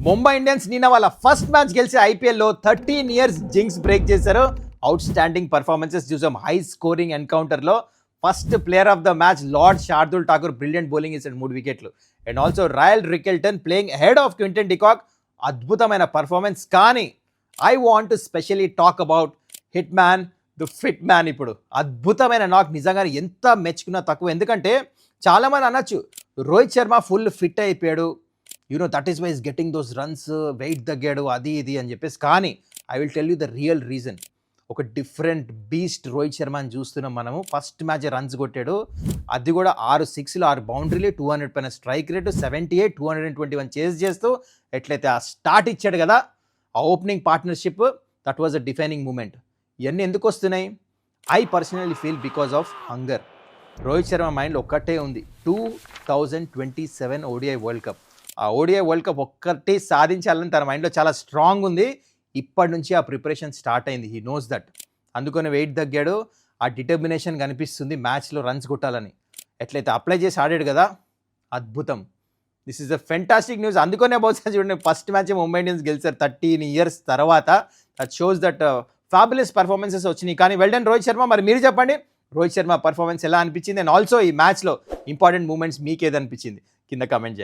Mumbai Indians నిన్న వాళ్ళ first match గెలిచి ఐపీఎల్లో 13 ఇయర్స్ జింక్స్ బ్రేక్ చేశారు. అవుట్ స్టాండింగ్ పర్ఫార్మెన్సెస్ చూసాం. హై స్కోరింగ్ ఎన్కౌంటర్లో first player of the match lord Shardul Thakur brilliant bowling ఇచ్చాడు 3 వికెట్లు. And also royal Rickelton playing head of Quinton de Kock అద్భుతమైన పర్ఫార్మెన్స్. కానీ I want to especially talk about hit man the fit man. ఇప్పుడు అద్భుతమైన నాక్, నిజంగానే ఎంత మెచ్చుకున్నా తక్కువ. ఎందుకంటే చాలామంది అనొచ్చు రోహిత్ శర్మ ఫుల్ ఫిట్ అయిపోయాడు, that is why is getting those runs, weight తగ్గాడు, అది ఇది అని చెప్పేసి. కానీ I will tell you the real reason. ఒక డిఫరెంట్ బీస్ట్ రోహిత్ శర్మ అని చూస్తున్నాం మనము. ఫస్ట్ మ్యాచ్ రన్స్ కొట్టాడు, అది కూడా 6 సిక్స్లు 6 బౌండరీలు, 200 పైన స్ట్రైక్ రేటు, 78, 221 చేజ్ చేస్తూ ఎట్లయితే ఆ స్టార్ట్ ఇచ్చాడు కదా, ఆ opening partnership, that was a defining moment. ఇవన్నీ ఎందుకు వస్తున్నాయి? I personally feel because of hunger. Rohit Sharma మైండ్లో ఒక్కటే ఉంది, 2027 ఓడిఐ వరల్డ్ కప్. ఆ ఓడిఐ వరల్డ్ కప్ ఒక్కటి సాధించాలని తన మైండ్లో చాలా స్ట్రాంగ్ ఉంది. ఇప్పటి నుంచి ఆ ప్రిపరేషన్ స్టార్ట్ అయింది. He knows that. అందుకని వెయిట్ తగ్గాడు. ఆ డిటర్మినేషన్ కనిపిస్తుంది మ్యాచ్లో రన్స్ కొట్టాలని. ఎట్లయితే అప్లై చేసి ఆడాడు కదా, అద్భుతం. This is a fantastic news. అందుకనే బహుశా చూడండి ఫస్ట్ మ్యాచ్ ముంబై ఇండియన్స్ గెలిచారు 13 ఇయర్స్ తర్వాత. That shows that fabulous performances వచ్చినాయి. కానీ వెల్ డన్ రోహిత్ శర్మ. మరి మీరు చెప్పండి, రోహిత్ శర్మ పర్ఫార్మెన్స్ ఎలా అనిపించింది? అండ్ ఆల్సో ఈ మ్యాచ్లో ఇంపార్టెంట్ మూమెంట్స్ మీకు ఏదనిపించింది కింద కమెంట్ చేయండి.